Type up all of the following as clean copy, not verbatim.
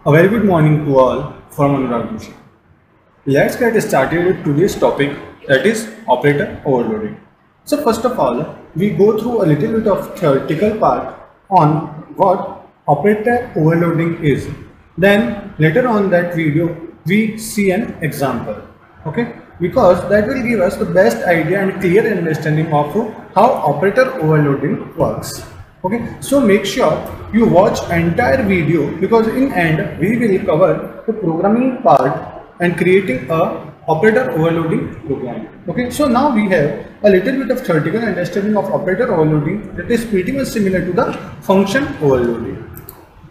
A very good morning to all from Anurag Joshi. Let's get started with today's topic, that is operator overloading. So first of all, we go through a little bit of theoretical part on what operator overloading is. Then later on that video we see an example. Okay, because that will give us the best idea and clear understanding of how operator overloading works. Okay, so make sure you watch entire video, because in end we will cover the programming part and creating a operator overloading program. Okay, so now we have a little bit of theoretical understanding of operator overloading that is pretty much similar to the function overloading.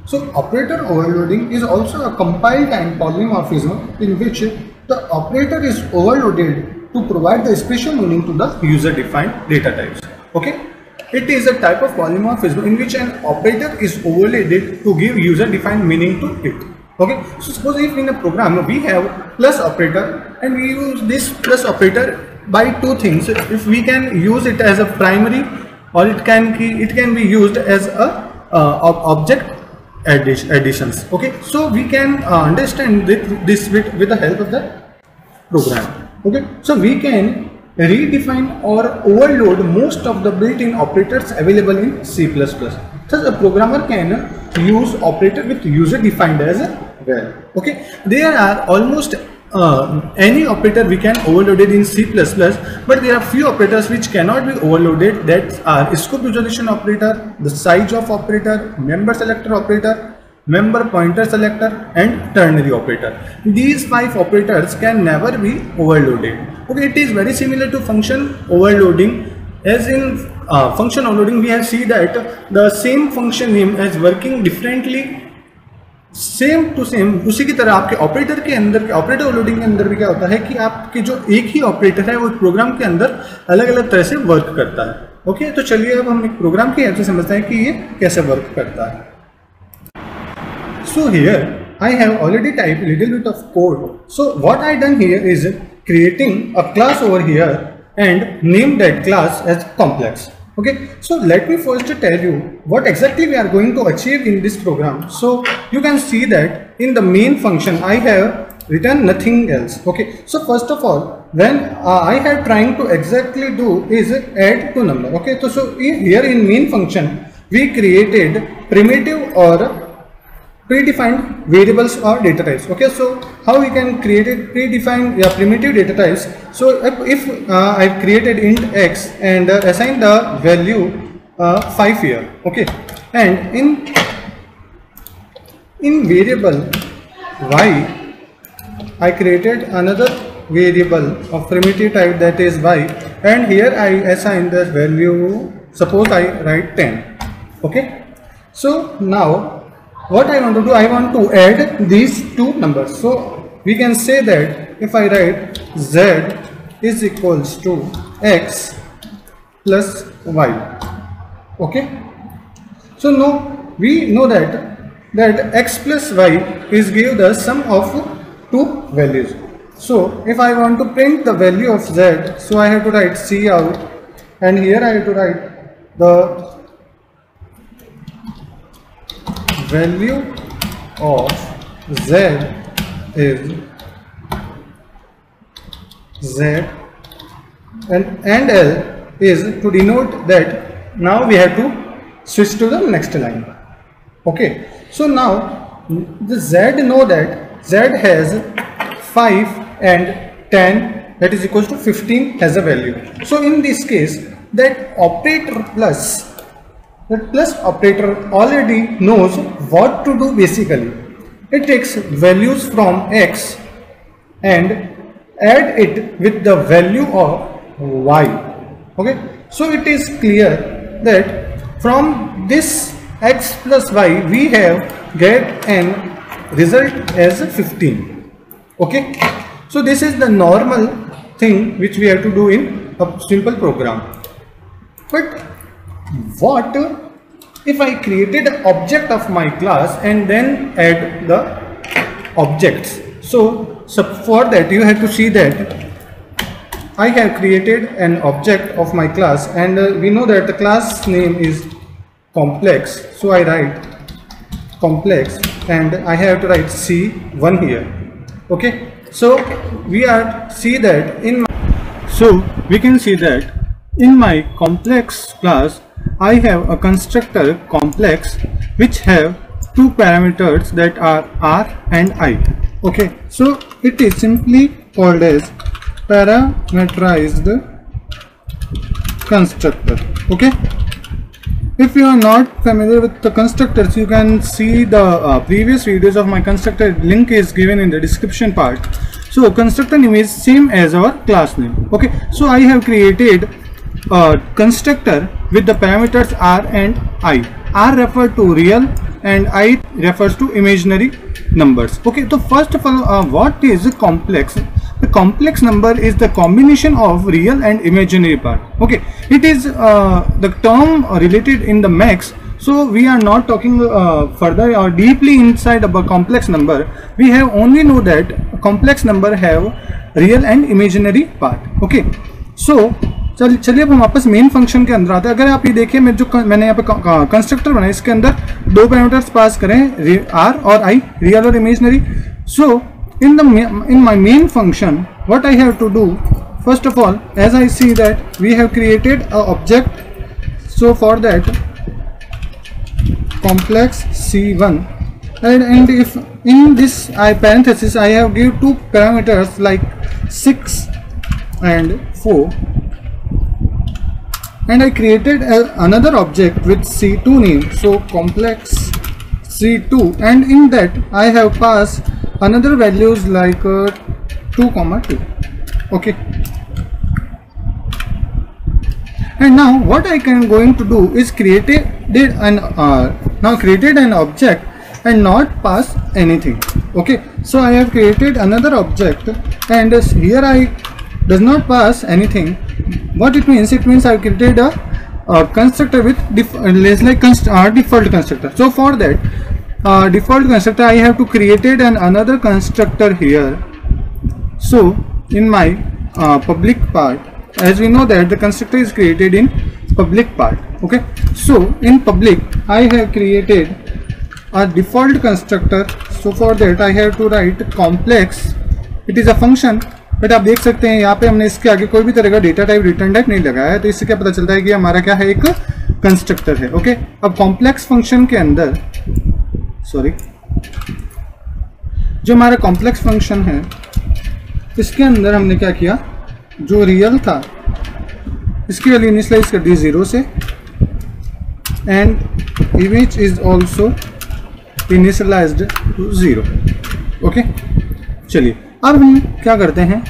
So operator overloading is also a compile time polymorphism in which the operator is overloaded to provide the special meaning to the user defined data types. Okay, it is a type of polymorphism in which an operator is overloaded to give user defined meaning to it. Okay, so suppose if in a program we have plus operator and we use this plus operator by two things. If we can use it as a primary, or it can be used as a object additions. Okay, so we can understand this with the help of the program. Okay, so we can redefine or overload most of the built-in operators available in C++. Thus a programmer can use operator with user defined as well. Okay, there are almost any operator we can overload it in C++, but there are few operators which cannot be overloaded, that are scope resolution operator, the size of operator, member selector operator, member pointer selector, and ternary operator. These 5 operators can never be overloaded. Okay, it is very similar to function overloading. As in function overloading, we have seen that the same function name is working differently, same to same उसी की तरह आपके operator के अंदर, operator overloading के अंदर भी क्या होता है कि आपके जो एक ही ऑपरेटर है वो प्रोग्राम के अंदर अलग अलग तरह से वर्क करता है. ओके, तो चलिए अब हम एक प्रोग्राम की हेल्प से समझते हैं कि ये कैसे वर्क करता है. So here I have already type little bit of code. So what I done here is creating a class over here and name that class as complex. Okay, so let me first tell you what exactly we are going to achieve in this program. So you can see that in the main function I have written nothing else. Okay, so first of all, when I have trying to exactly do is add to number. Okay, so here in main function we created primitive or predefined variables or data types. Okay, so how we can create it predefined primitive data types. So if I created int x and assign the value 5 here. Okay, and in variable y I created another variable of primitive type, that is y, and here I assign the value, suppose I write 10. Okay, so now what I want to do, I want to add these two numbers. So we can say that if I write z is equals to x plus y. Okay, so now we know that x plus y is give the sum of two values. So if I want to print the value of z, so I have to write cout, and here I have to write the value of z is z, and L is to denote that now we have to switch to the next line. Okay, so now the z know that z has 5 and 10, that is equals to 15 as a value. So in this case, that operator plus, that plus operator already knows what to do. Basically it takes values from x and add it with the value of y. Okay, so it is clear that from this x plus y we have get an result as 15. Okay, so this is the normal thing which we have to do in a simple program. But what if I created an object of my class and then add the objects? So for that you have to see that I have created an object of my class, and we know that the class name is complex. So I write complex and I have to write C1 here. Okay, so we can see that in my complex class I have a constructor complex which have two parameters that are R and I. Okay, so it is simply called as parameterized constructor. Okay, if you are not familiar with the constructors, you can see the previous videos of my constructor. Link is given in the description part. So constructor name is same as our class name. Okay, so I have created a constructor with the parameters R and I. R refers to real and I refers to imaginary numbers. Okay, so first of all, what is complex? The complex number is the combination of real and imaginary part. Okay, it is the term related in the max. So we are not talking further or deeply inside about complex number. We have only know that complex number have real and imaginary part. Okay, so चलिए अब हम वापस main function के अंदर आते हैं. अगर आप ये देखिए मैंने यहाँ पे कंस्ट्रक्टर बनाया, इसके अंदर दो पैरामीटर्स पास करें आर और आई, रियल और imaginary. So in my main function what I have to do, first of all, as I see that we have created a object. So for that complex C1, and if in this parenthesis I have give two parameters like 6 and 4, and I created another object with C2 name, so complex C2, and in that I have passed another values like 2, 2. Okay, and now what I can going to do is created an object and not pass anything. Okay, so I have created another object and here I does not pass anything. What it means? It means I have created a constructor with default constructor. So for that default constructor I have to created another constructor here. So in my public part, as we know that the constructor is created in public part. Okay, so in public I have created a default constructor. So for that I have to write complex. It is a function, but आप देख सकते हैं यहाँ पे हमने इसके आगे कोई भी तरह का डेटा टाइप रिटर्न टाइप नहीं लगाया है, तो इससे क्या पता चलता है कि हमारा क्या है, एक कंस्ट्रक्टर है. ओके, अब कॉम्प्लेक्स फंक्शन के अंदर जो हमारा कॉम्प्लेक्स फंक्शन है इसके अंदर हमने क्या किया, जो रियल था इसकी वैल्यू इनिशियलाइज कर दी 0 से, and image is also initialized to 0. Okay, चलिए अब हम क्या करते हैं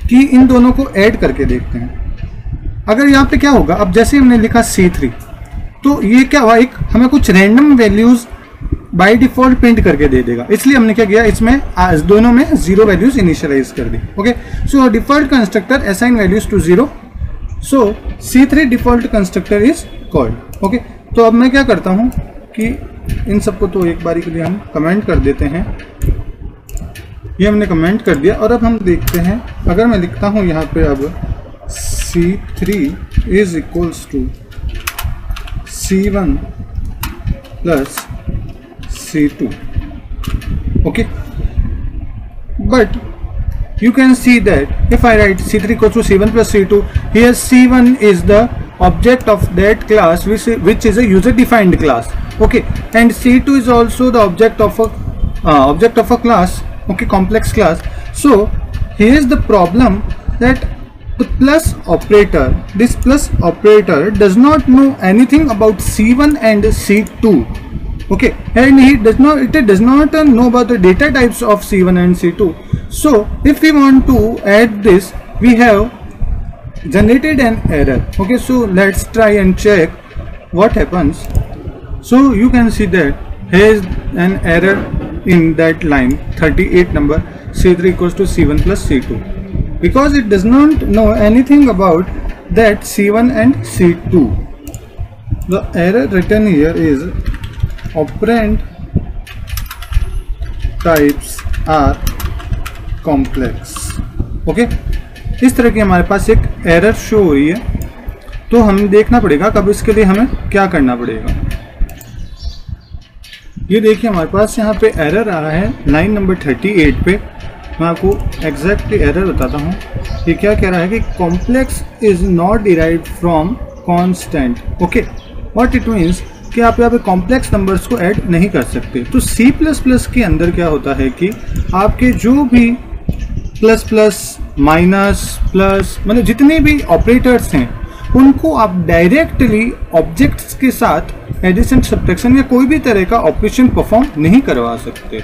कि इन दोनों को ऐड करके देखते हैं. अगर यहाँ पे क्या होगा, अब जैसे हमने लिखा C3, तो ये क्या हुआ, एक हमें कुछ random values by default print करके दे देगा. इसलिए हमने क्या किया, इसमें दोनों में 0 वैल्यूज इनिशियलाइज कर दी. Okay, so default constructor assign values to 0. So C3 default constructor is called. Okay, तो अब मैं क्या करता हूँ कि इन सबको तो एक बारी के लिए हम कमेंट कर देते हैं. ये हमने कमेंट कर दिया और अब हम देखते हैं, अगर मैं लिखता हूँ यहाँ पे अब C3 is equals to C1 plus C2. Okay, but you can see that if I write C3 equals to C1 plus C2, here C1 is the object of that class which is a user defined class. Okay, and C2 is also the object of a class. Okay, complex class. So here is the problem, that the plus operator, this plus operator does not know anything about C1 and C2. Okay, and it does not know about the data types of C1 and C2. So if we want to add this, we have generated an error. Okay, so let's try and check what happens. So you can see that here is an error in that line 38 number, C3 equals to C1 plus C2, because it does not know anything about that C1 and C2. The error written here is operand types are complex. Okay, इस तरह की हमारे पास एक error show हो रही है. तो हमें देखना पड़ेगा कब इसके लिए हमें क्या करना पड़ेगा. ये देखिए हमारे पास यहाँ पे एरर आ रहा है लाइन नंबर 38 पे। मैं आपको एग्जैक्टली एरर बताता हूँ। ये क्या कह रहा है कि complex is not derived from constant. Okay, what it means कि आप यहाँ पे कॉम्प्लेक्स नंबर्स को ऐड नहीं कर सकते। तो C++ के अंदर क्या होता है कि आपके जो भी प्लस प्लस माइनस प्लस मतलब जितने भी ऑपरेटर्स हैं उनको आप डायरेक्टली ऑब्जेक्ट्स के साथ एडिशन सब्ट्रैक्शन या कोई भी तरह का ऑपरेशन परफॉर्म नहीं करवा सकते।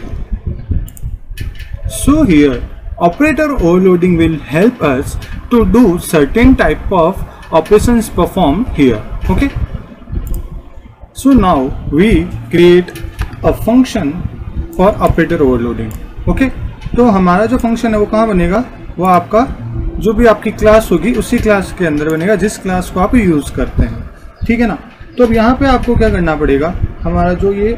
So here operator overloading will help us to do certain type of operations perform here. Okay, so now we create a function for operator overloading. Okay, तो हमारा जो फंक्शन है वो कहाँ बनेगा, वो आपका जो भी आपकी क्लास होगी उसी क्लास के अंदर बनेगा जिस क्लास को आप यूज़ करते हैं। ठीक है ना। तो अब यहाँ पे आपको क्या करना पड़ेगा, हमारा जो ये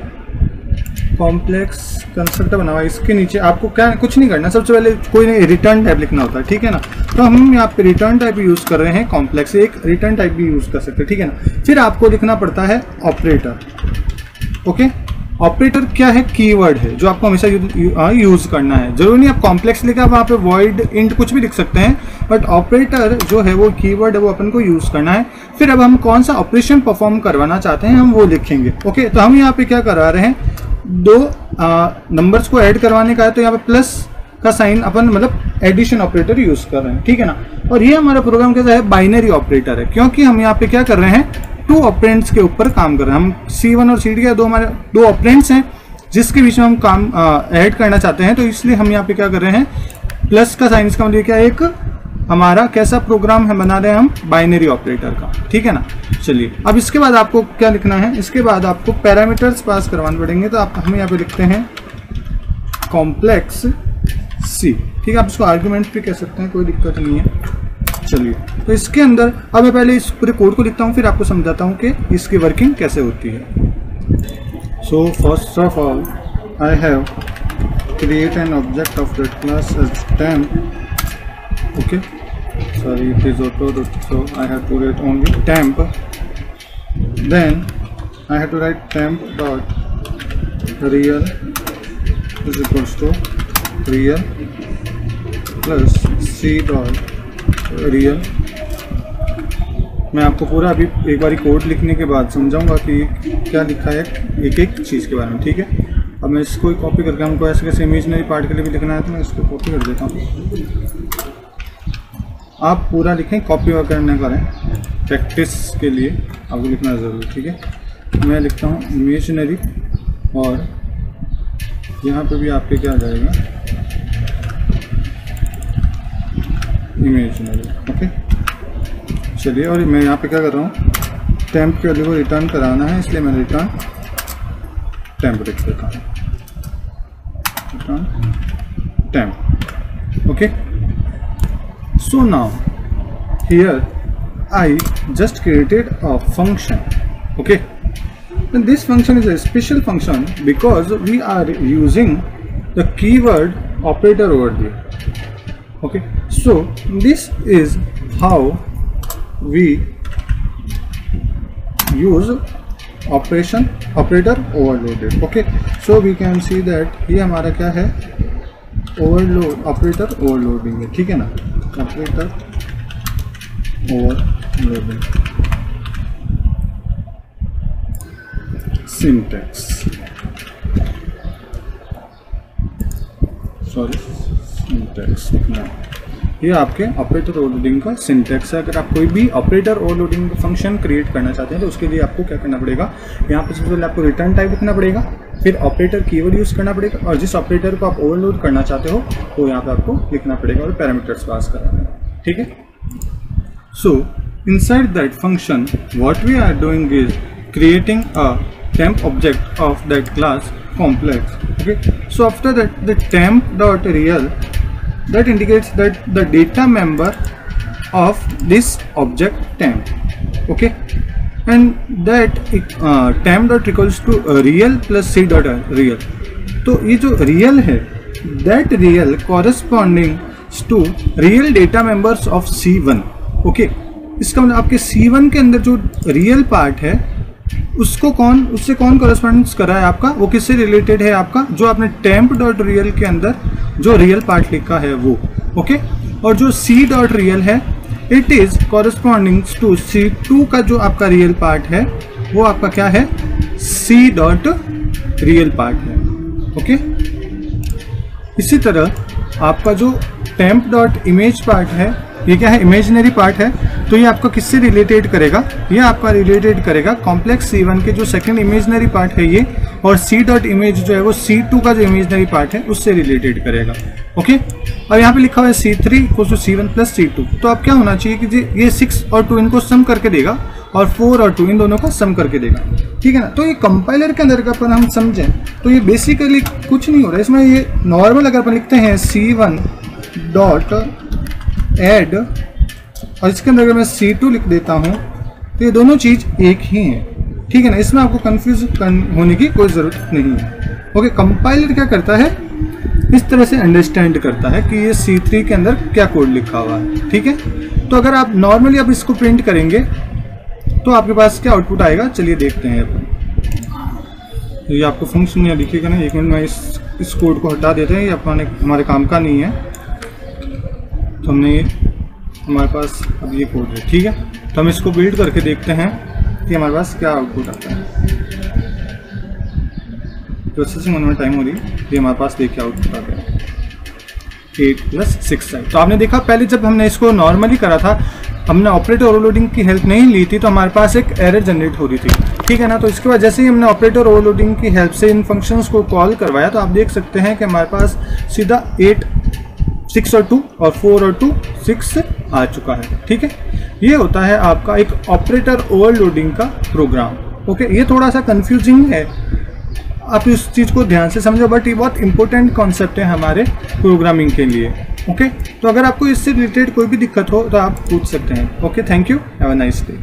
कॉम्प्लेक्स कंस्ट्रक्टर बना हुआ है इसके नीचे आपको क्या कुछ नहीं करना, सबसे पहले कोई नहीं रिटर्न टाइप लिखना होता है। ठीक है ना। तो हम यहाँ पे रिटर्न टाइप यूज़ कर रहे हैं, कॉम्प्लेक्स एक रिटर्न टाइप भी यूज़ कर सकते हैं। ठीक है ना। फिर आपको लिखना पड़ता है ऑपरेटर। ओके, ऑपरेटर क्या है, कीवर्ड है जो आपको हमेशा यूज करना है। जरूरी नहीं आप कॉम्प्लेक्स लिखा वहाँ पे वॉइड इंट कुछ भी लिख सकते हैं, बट ऑपरेटर जो है वो कीवर्ड है वो अपन को यूज करना है। फिर अब हम कौन सा ऑपरेशन परफॉर्म करवाना चाहते हैं हम वो लिखेंगे। ओके, तो हम यहाँ पे क्या करा रहे हैं, दो नंबर्स को ऐड करवाने का है, तो यहाँ पे प्लस का साइन अपन मतलब एडिशन ऑपरेटर यूज कर रहे हैं। ठीक है ना। और ये हमारा प्रोग्राम कैसा है, बाइनरी ऑपरेटर है, क्योंकि हम यहाँ पे क्या कर रहे हैं, टू ऑपरेंड्स के ऊपर काम कर रहे हैं। हम C1 और CD के हमारे दो ऑपरेंड्स हैं जिसके बीच में हम काम ऐड करना चाहते हैं, तो इसलिए हम यहाँ पे क्या कर रहे हैं, प्लस का साइन इसका मतलब क्या, एक हमारा कैसा प्रोग्राम है बना रहे हैं हम, बाइनरी ऑपरेटर का। ठीक है ना। चलिए अब इसके बाद आपको क्या लिखना है, इसके बाद आपको पैरामीटर्स पास करवाने पड़ेंगे। तो आप हम यहाँ पे लिखते हैं कॉम्प्लेक्स C। ठीक है, आप इसको आर्ग्यूमेंट भी कह सकते हैं, कोई दिक्कत नहीं है। चलिए, तो इसके अंदर अब मैं पहले इस पूरे कोड को लिखता हूँ, फिर आपको समझाता हूँ कि इसकी वर्किंग कैसे होती है। So first of all I have create an object of that class as temp. Okay, sorry it is auto, so I have to write only temp. Then I have to write temp dot real is equals to real plus c dot real. मैं आपको पूरा अभी एक बारी code लिखने के बाद समझाऊंगा कि क्या लिखा है एक एक चीज़ के बारे में। ठीक है, अब मैं इसको कॉपी करके, हमको ऐसे कैसे इमेजनरी पार्ट के लिए भी लिखना है तो मैं इसको कॉपी कर देता हूँ। आप पूरा लिखें, कॉपी करने करें, प्रैक्टिस के लिए आपको लिखना ज़रूरी। ठीक है, मैं लिखता हूँ इमेजनरी और यहाँ पे भी आपके क्या आ जाएगा, इमेजनरी। ओके, चलिए, और मैं यहाँ पे क्या कर रहा हूँ, temp के वैल्यू को रिटर्न कराना है, इसलिए मैं रिटर्न temp लिख देता हूँ, return temp। Okay, so now here I just created a function. Okay, this function is a special function because we are using the keyword operator over there. Okay, so this is how we use operator overloaded. Okay, so we can see that ये हमारा क्या है, operator overloading है। ठीक है ना, operator overloading syntax, sorry syntax, ये आपके ऑपरेटर ओवरलोडिंग का सिंटैक्स है। अगर आप कोई भी ऑपरेटर ओवरलोडिंग फंक्शन क्रिएट करना चाहते हैं तो उसके लिए आपको क्या करना पड़ेगा, यहाँ पे सबसे पहले आपको रिटर्न टाइप लिखना पड़ेगा, फिर ऑपरेटर कीवर्ड यूज़ करना पड़ेगा, और जिस ऑपरेटर को आप ओवरलोड करना चाहते हो तो यहाँ पे आपको लिखना पड़ेगा और पैरामीटर्स पास करना है। ठीक है, so inside that function what we are doing is creating a temp object of that class complex. Okay, so after that the temp dot real, that indicates that the data member of this object temp. Okay, and that temp dot equals to real plus c dot real. तो ये जो real है, that real corresponding to real data members of C1. Okay, इसका मतलब आपके C1 के अंदर जो real part है उससे कौन कॉरेस्पॉन्डेंस कर रहा है आपका, वो किससे रिलेटेड है आपका, जो आपने टेम्प डॉट रियल के अंदर जो रियल पार्ट लिखा है वो, ओके। और जो सी डॉट रियल है it is corresponding to C2 का जो आपका रियल पार्ट है वो आपका क्या है, सी डॉट रियल पार्ट है, ओके। इसी तरह आपका जो टेम्प डॉट इमेज पार्ट है ये क्या है, इमेजिनरी पार्ट है, तो ये आपका किससे रिलेटेड करेगा, ये आपका रिलेटेड करेगा कॉम्प्लेक्स C1 के जो सेकंड इमेजिनरी पार्ट है ये, और सी डॉट इमेज जो है वो C2 का जो इमेजिनरी पार्ट है उससे रिलेटेड करेगा, ओके। और यहाँ पे लिखा हुआ है C3 equal to C1 plus C2, तो अब क्या होना चाहिए कि ये 6 और 2 इनको सम करके देगा और 4 और 2 इन दोनों का सम करके देगा, ठीक है ना। तो ये कंपाइलर के अंदर का अपन हम समझें तो ये बेसिकली कुछ नहीं हो रहा है इसमें, ये नॉर्मल अगर अपन लिखते हैं C1 डॉट एड और इसके अंदर अगर मैं C2 लिख देता हूँ तो ये दोनों चीज़ एक ही हैं, ठीक है ना। इसमें आपको कंफ्यूज होने की कोई ज़रूरत नहीं है, ओके। कंपाइलर क्या करता है, इस तरह से अंडरस्टैंड करता है कि ये C3 के अंदर क्या कोड लिखा हुआ है, ठीक है। तो अगर आप नॉर्मली अब इसको प्रिंट करेंगे तो आपके पास क्या आउटपुट आएगा, चलिए देखते हैं अपन। ये आपको फंक्शन यहाँ दिखेगा ना, एक मिनट में इस कोड को हटा देते हैं, ये अपने हमारे काम का नहीं है, तो हमने हमारे पास अब ये कोड है, ठीक है। तो हम इसको बिल्ड करके देखते हैं कि हमारे पास क्या आउटपुट आता है। प्रोसेसिंग होने में टाइम हो रही है, ये हमारे पास देखिए आउटपुट आ गया 8 + 6 है। तो आपने देखा पहले जब हमने इसको नॉर्मली करा था, हमने ऑपरेटर ओवरलोडिंग की हेल्प नहीं ली थी, तो हमारे पास एक एरर जनरेट हो रही थी, ठीक है ना। तो इसके बाद जैसे ही हमने ऑपरेटर ओवरलोडिंग की हेल्प से इन फंक्शंस को कॉल करवाया तो आप देख सकते हैं कि हमारे पास सीधा 8 6 और 2 और 4 और 2 6 आ चुका है, ठीक है। ये होता है आपका एक ऑपरेटर ओवरलोडिंग का प्रोग्राम, ओके। ये थोड़ा सा कंफ्यूजिंग है, आप इस चीज़ को ध्यान से समझो, बट ये बहुत इंपॉर्टेंट कॉन्सेप्ट है हमारे प्रोग्रामिंग के लिए, ओके। तो अगर आपको इससे रिलेटेड कोई भी दिक्कत हो तो आप पूछ सकते हैं, okay. Thank you, have a nice day.